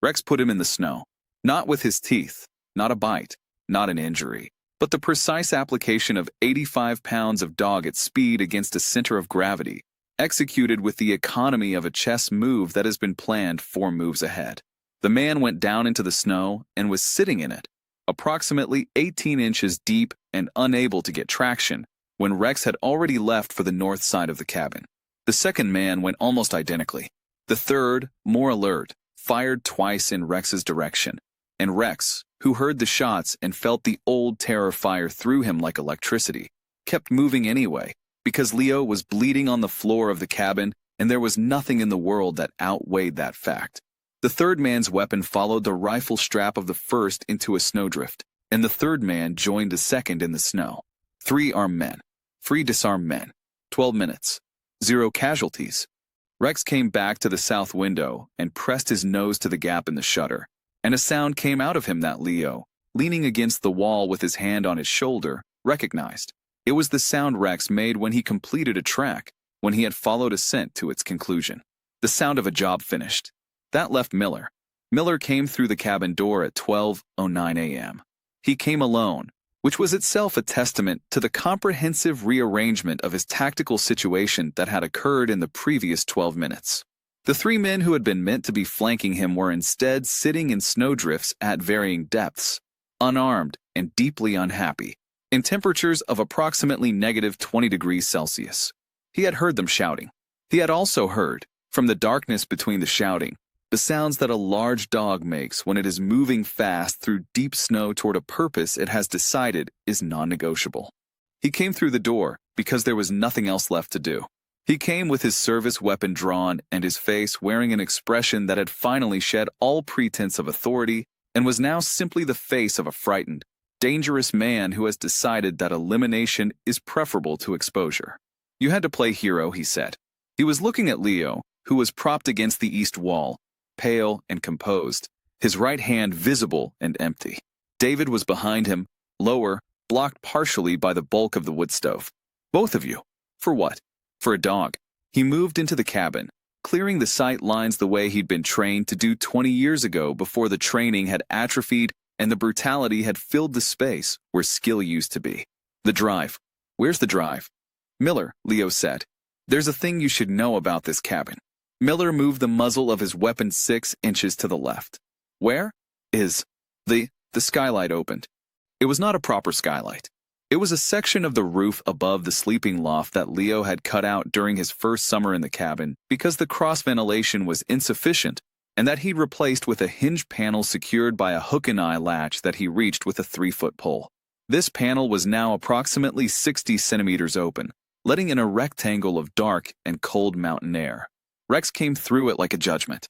Rex put him in the snow, not with his teeth, not a bite, not an injury, but the precise application of 85 pounds of dog at speed against a center of gravity, executed with the economy of a chess move that has been planned 4 moves ahead. The man went down into the snow and was sitting in it, approximately 18 inches deep and unable to get traction, when Rex had already left for the north side of the cabin. The second man went almost identically. The third, more alert, fired twice in Rex's direction, and Rex, who heard the shots and felt the old terror fire through him like electricity, kept moving anyway, because Leo was bleeding on the floor of the cabin and there was nothing in the world that outweighed that fact. The third man's weapon followed the rifle strap of the first into a snowdrift, and the third man joined the second in the snow. 3 armed men. 3 disarmed men. 12 minutes. 0 casualties. Rex came back to the south window and pressed his nose to the gap in the shutter, and a sound came out of him that Leo, leaning against the wall with his hand on his shoulder, recognized. It was the sound Rex made when he completed a track, when he had followed a scent to its conclusion. The sound of a job finished. That left Miller. Miller came through the cabin door at 12:09 a.m. He came alone, which was itself a testament to the comprehensive rearrangement of his tactical situation that had occurred in the previous 12 minutes. The 3 men who had been meant to be flanking him were instead sitting in snowdrifts at varying depths, unarmed and deeply unhappy, in temperatures of approximately -20 degrees Celsius. He had heard them shouting. He had also heard, from the darkness between the shouting, the sounds that a large dog makes when it is moving fast through deep snow toward a purpose it has decided is non-negotiable. He came through the door because there was nothing else left to do. He came with his service weapon drawn and his face wearing an expression that had finally shed all pretense of authority and was now simply the face of a frightened, dangerous man who has decided that elimination is preferable to exposure. "You had to play hero," he said. He was looking at Leo, who was propped against the east wall, pale and composed, his right hand visible and empty. David was behind him, lower, blocked partially by the bulk of the wood stove. "Both of you. For what?" "For a dog." He moved into the cabin, clearing the sight lines the way he'd been trained to do 20 years ago before the training had atrophied and the brutality had filled the space where skill used to be. "The drive." "Where's the drive?" "Miller," Leo said. "There's a thing you should know about this cabin." Miller moved the muzzle of his weapon 6 inches to the left. "Where?" "Is the skylight opened." It was not a proper skylight. It was a section of the roof above the sleeping loft that Leo had cut out during his first summer in the cabin because the cross ventilation was insufficient and that he'd replaced with a hinge panel secured by a hook-and-eye latch that he reached with a 3-foot pole. This panel was now approximately 60 centimeters open, letting in a rectangle of dark and cold mountain air. Rex came through it like a judgment.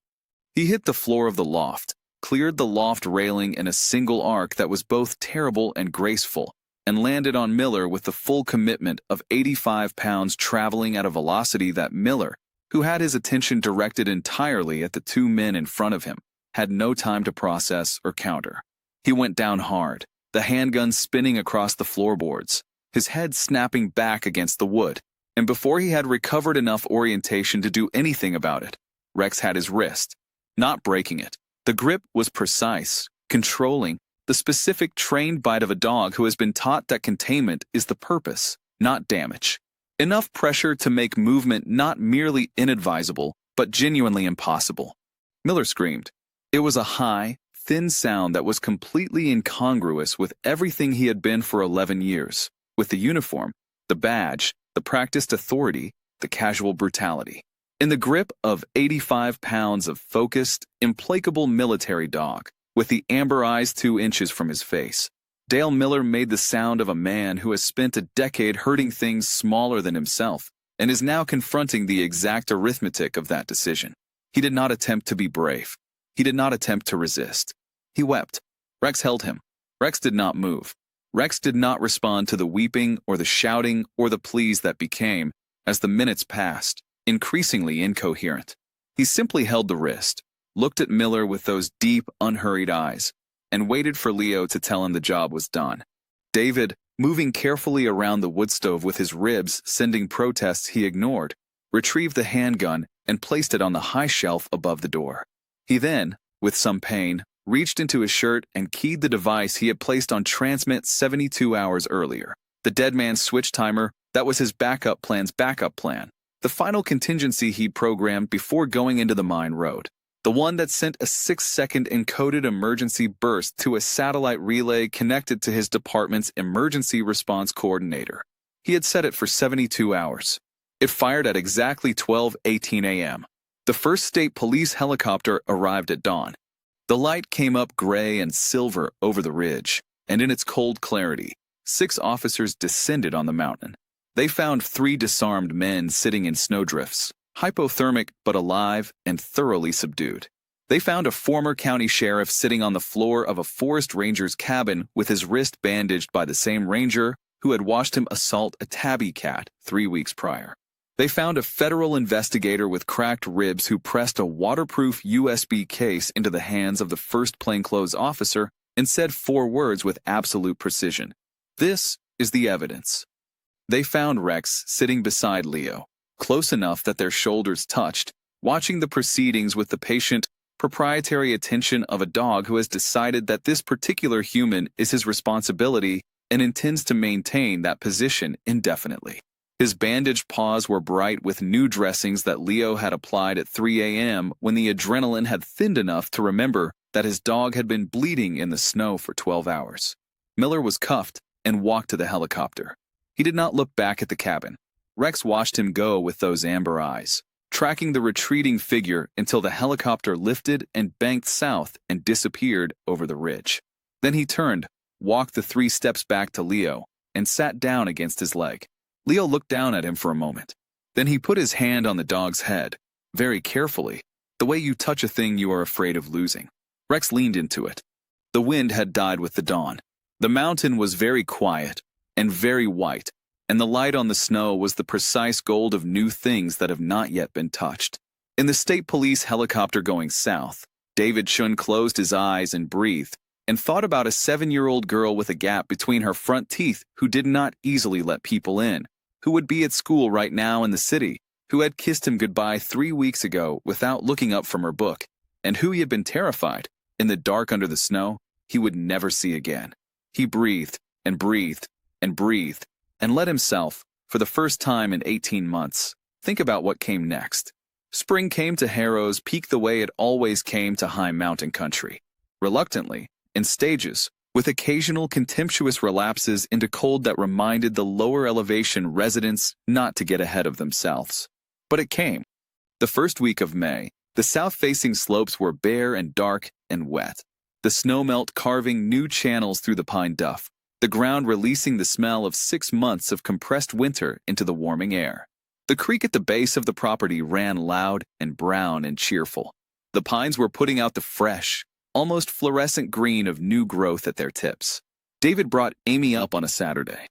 He hit the floor of the loft, cleared the loft railing in a single arc that was both terrible and graceful, and landed on Miller with the full commitment of 85 pounds traveling at a velocity that Miller, who had his attention directed entirely at the 2 men in front of him, had no time to process or counter. He went down hard, the handgun spinning across the floorboards, his head snapping back against the wood, and before he had recovered enough orientation to do anything about it, Rex had his wrist, not breaking it. The grip was precise, controlling, the specific trained bite of a dog who has been taught that containment is the purpose, not damage. Enough pressure to make movement not merely inadvisable, but genuinely impossible. Miller screamed. It was a high, thin sound that was completely incongruous with everything he had been for 11 years, with the uniform, the badge, the practiced authority, the casual brutality. In the grip of 85 pounds of focused, implacable military dog, with the amber eyes 2 inches from his face, Dale Miller made the sound of a man who has spent a decade hurting things smaller than himself and is now confronting the exact arithmetic of that decision. He did not attempt to be brave. He did not attempt to resist. He wept. Rex held him. Rex did not move. Rex did not respond to the weeping or the shouting or the pleas that became, as the minutes passed, increasingly incoherent. He simply held the wrist, looked at Miller with those deep, unhurried eyes, and waited for Leo to tell him the job was done. David, moving carefully around the wood stove with his ribs sending protests he ignored, retrieved the handgun and placed it on the high shelf above the door. He then, with some pain, reached into his shirt and keyed the device he had placed on transmit 72 hours earlier. The dead man's switch timer, that was his backup plan's backup plan. The final contingency he programmed before going into the mine road. The one that sent a 6-second encoded emergency burst to a satellite relay connected to his department's emergency response coordinator. He had set it for 72 hours. It fired at exactly 12:18 a.m. The first state police helicopter arrived at dawn. The light came up gray and silver over the ridge, and in its cold clarity, 6 officers descended on the mountain. They found 3 disarmed men sitting in snowdrifts, hypothermic but alive and thoroughly subdued. They found a former county sheriff sitting on the floor of a forest ranger's cabin with his wrist bandaged by the same ranger who had watched him assault a tabby cat 3 weeks prior. They found a federal investigator with cracked ribs who pressed a waterproof USB case into the hands of the first plainclothes officer and said 4 words with absolute precision. This is the evidence. They found Rex sitting beside Leo, close enough that their shoulders touched, watching the proceedings with the patient, proprietary attention of a dog who has decided that this particular human is his responsibility and intends to maintain that position indefinitely. His bandaged paws were bright with new dressings that Leo had applied at 3 a.m. when the adrenaline had thinned enough to remember that his dog had been bleeding in the snow for 12 hours. Miller was cuffed and walked to the helicopter. He did not look back at the cabin. Rex watched him go with those amber eyes, tracking the retreating figure until the helicopter lifted and banked south and disappeared over the ridge. Then he turned, walked the 3 steps back to Leo, and sat down against his leg. Leo looked down at him for a moment. Then he put his hand on the dog's head, very carefully, the way you touch a thing you are afraid of losing. Rex leaned into it. The wind had died with the dawn. The mountain was very quiet and very white, and the light on the snow was the precise gold of new things that have not yet been touched. In the state police helicopter going south, David Shun closed his eyes and breathed, and thought about a 7-year-old girl with a gap between her front teeth who did not easily let people in, who would be at school right now in the city, who had kissed him goodbye 3 weeks ago without looking up from her book, and who he had been terrified, in the dark under the snow, he would never see again. He breathed, and breathed, and breathed, and let himself, for the first time in 18 months, think about what came next. Spring came to Harrow's Peak the way it always came to high mountain country. Reluctantly, in stages, with occasional contemptuous relapses into cold that reminded the lower elevation residents not to get ahead of themselves. But it came. The first week of May, the south-facing slopes were bare and dark and wet, the snowmelt carving new channels through the pine duff, the ground releasing the smell of 6 months of compressed winter into the warming air. The creek at the base of the property ran loud and brown and cheerful. The pines were putting out the fresh, almost fluorescent green of new growth at their tips. David brought Amy up on a Saturday.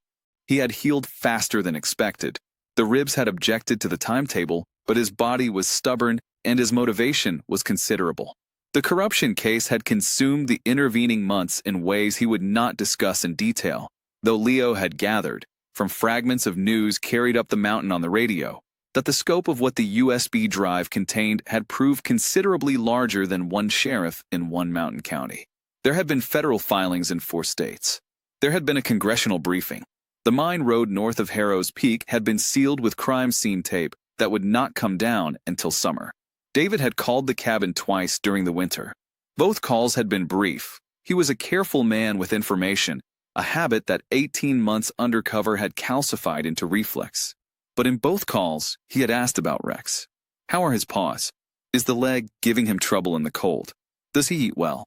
He had healed faster than expected. The ribs had objected to the timetable, but his body was stubborn and his motivation was considerable. The corruption case had consumed the intervening months in ways he would not discuss in detail, though Leo had gathered, from fragments of news carried up the mountain on the radio, that the scope of what the USB drive contained had proved considerably larger than one sheriff in one mountain county. There had been federal filings in 4 states. There had been a congressional briefing. The mine road north of Harrow's Peak had been sealed with crime scene tape that would not come down until summer. David had called the cabin twice during the winter. Both calls had been brief. He was a careful man with information, a habit that 18 months undercover had calcified into reflex. But in both calls, he had asked about Rex. How are his paws? Is the leg giving him trouble in the cold? Does he eat well?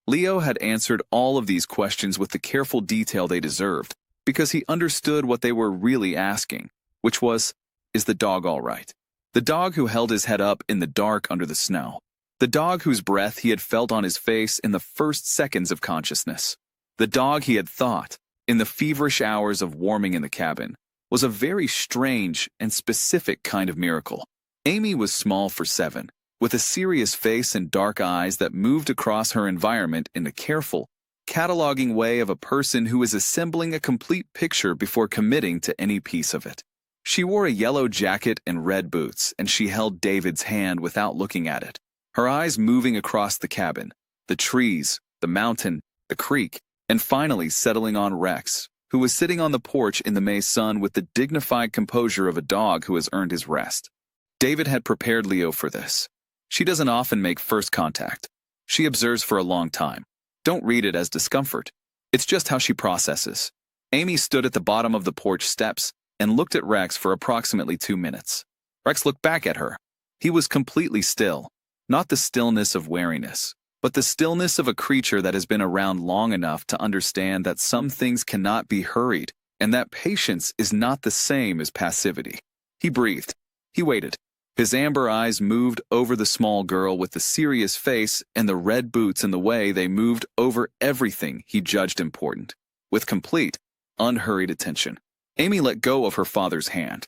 Leo had answered all of these questions with the careful detail they deserved, because he understood what they were really asking, which was, is the dog all right? The dog who held his head up in the dark under the snow. The dog whose breath he had felt on his face in the first seconds of consciousness. The dog he had thought, in the feverish hours of warming in the cabin, was a very strange and specific kind of miracle. Amy was small for 7, with a serious face and dark eyes that moved across her environment in a careful, cataloging way of a person who is assembling a complete picture before committing to any piece of it. She wore a yellow jacket and red boots, and she held David's hand without looking at it, her eyes moving across the cabin, the trees, the mountain, the creek, and finally settling on Rex, who was sitting on the porch in the May sun with the dignified composure of a dog who has earned his rest. David had prepared Leo for this. She doesn't often make first contact. She observes for a long time. Don't read it as discomfort. It's just how she processes. Amy stood at the bottom of the porch steps and looked at Rex for approximately 2 minutes. Rex looked back at her. He was completely still, not the stillness of wariness, but the stillness of a creature that has been around long enough to understand that some things cannot be hurried and that patience is not the same as passivity. He breathed. He waited. His amber eyes moved over the small girl with the serious face and the red boots in the way they moved over everything he judged important, with complete, unhurried attention. Amy let go of her father's hand.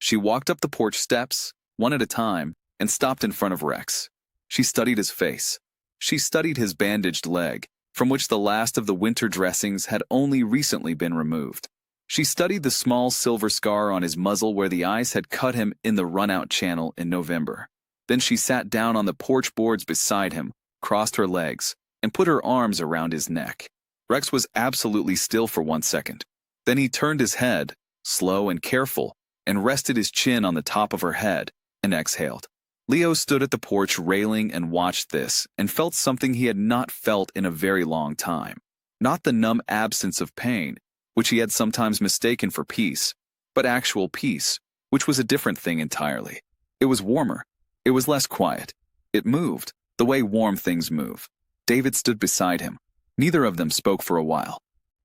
She walked up the porch steps, one at a time, and stopped in front of Rex. She studied his face. She studied his bandaged leg, from which the last of the winter dressings had only recently been removed. She studied the small silver scar on his muzzle where the ice had cut him in the run-out channel in November. Then she sat down on the porch boards beside him, crossed her legs, and put her arms around his neck. Rex was absolutely still for 1 second. Then he turned his head, slow and careful, and rested his chin on the top of her head, and exhaled. Leo stood at the porch railing and watched this, and felt something he had not felt in a very long time. Not the numb absence of pain, which he had sometimes mistaken for peace, but actual peace, which was a different thing entirely. It was warmer. It was less quiet. It moved, the way warm things move. David stood beside him. Neither of them spoke for a while.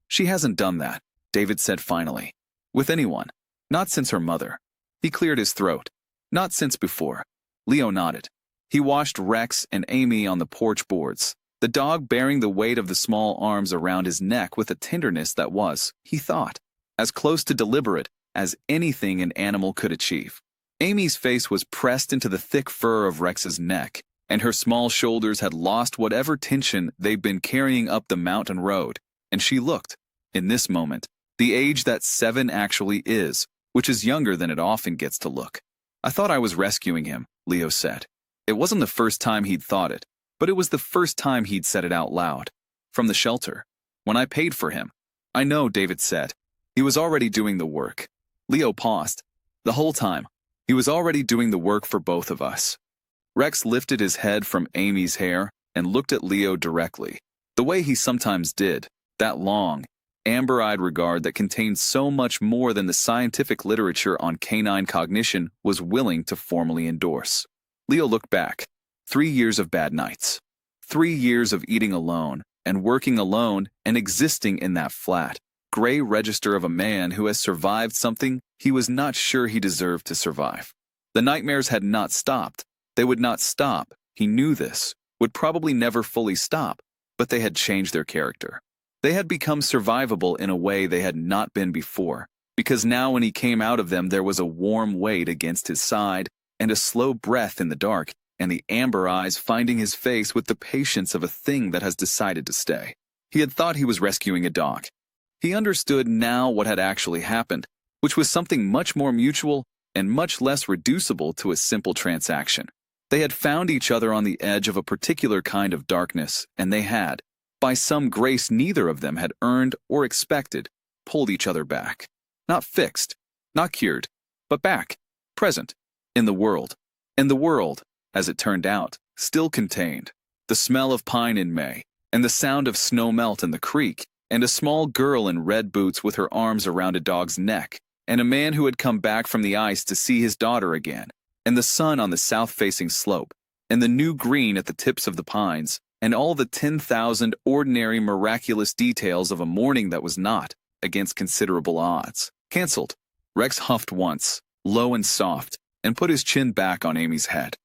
She hasn't done that, David said finally. With anyone. Not since her mother. He cleared his throat. Not since before. Leo nodded. He watched Rex and Amy on the porch boards, the dog bearing the weight of the small arms around his neck with a tenderness that was, he thought, as close to deliberate as anything an animal could achieve. Amy's face was pressed into the thick fur of Rex's neck, and her small shoulders had lost whatever tension they'd been carrying up the mountain road, and she looked, in this moment, the age that 7 actually is, which is younger than it often gets to look. I thought I was rescuing him, Leo said. It wasn't the first time he'd thought it, but it was the first time he'd said it out loud. From the shelter. When I paid for him. I know, David said. He was already doing the work. Leo paused. The whole time, he was already doing the work for both of us. Rex lifted his head from Amy's hair and looked at Leo directly, the way he sometimes did, that long, amber-eyed regard that contained so much more than the scientific literature on canine cognition was willing to formally endorse. Leo looked back. 3 years of bad nights. 3 years of eating alone, and working alone, and existing in that flat, gray register of a man who has survived something he was not sure he deserved to survive. The nightmares had not stopped. They would not stop. He knew this. Would probably never fully stop, but they had changed their character. They had become survivable in a way they had not been before, because now when he came out of them there was a warm weight against his side and a slow breath in the dark, and the amber eyes finding his face with the patience of a thing that has decided to stay. He had thought he was rescuing a dog. He understood now what had actually happened, which was something much more mutual and much less reducible to a simple transaction. They had found each other on the edge of a particular kind of darkness, and they had, by some grace neither of them had earned or expected, pulled each other back. Not fixed, not cured, but back, present, in the world. And the world, as it turned out, still contained the smell of pine in May, and the sound of snow melt in the creek, and a small girl in red boots with her arms around a dog's neck, and a man who had come back from the ice to see his daughter again, and the sun on the south-facing slope, and the new green at the tips of the pines, and all the 10,000 ordinary miraculous details of a morning that was not, against considerable odds, cancelled. Rex huffed once, low and soft, and put his chin back on Amy's head.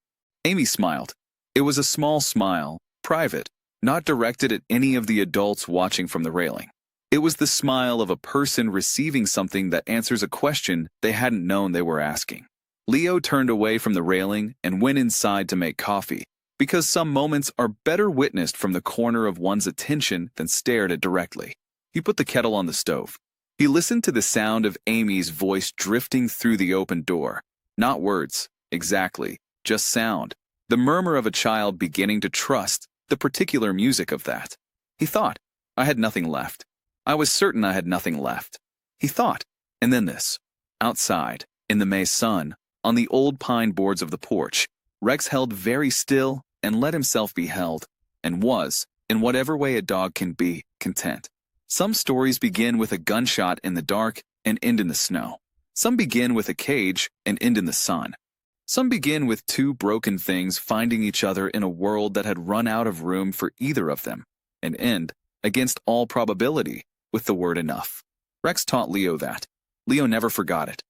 Amy smiled. It was a small smile, private, not directed at any of the adults watching from the railing. It was the smile of a person receiving something that answers a question they hadn't known they were asking. Leo turned away from the railing and went inside to make coffee, because some moments are better witnessed from the corner of one's attention than stared at directly. He put the kettle on the stove. He listened to the sound of Amy's voice drifting through the open door. Not words, exactly, just sound. The murmur of a child beginning to trust the particular music of that. He thought, I had nothing left. I was certain I had nothing left. He thought, and then this. Outside, in the May sun, on the old pine boards of the porch, Rex held very still and let himself be held, and was, in whatever way a dog can be, content. Some stories begin with a gunshot in the dark and end in the snow. Some begin with a cage and end in the sun. Some begin with two broken things finding each other in a world that had run out of room for either of them, and end, against all probability, with the word enough. Rex taught Leo that. Leo never forgot it.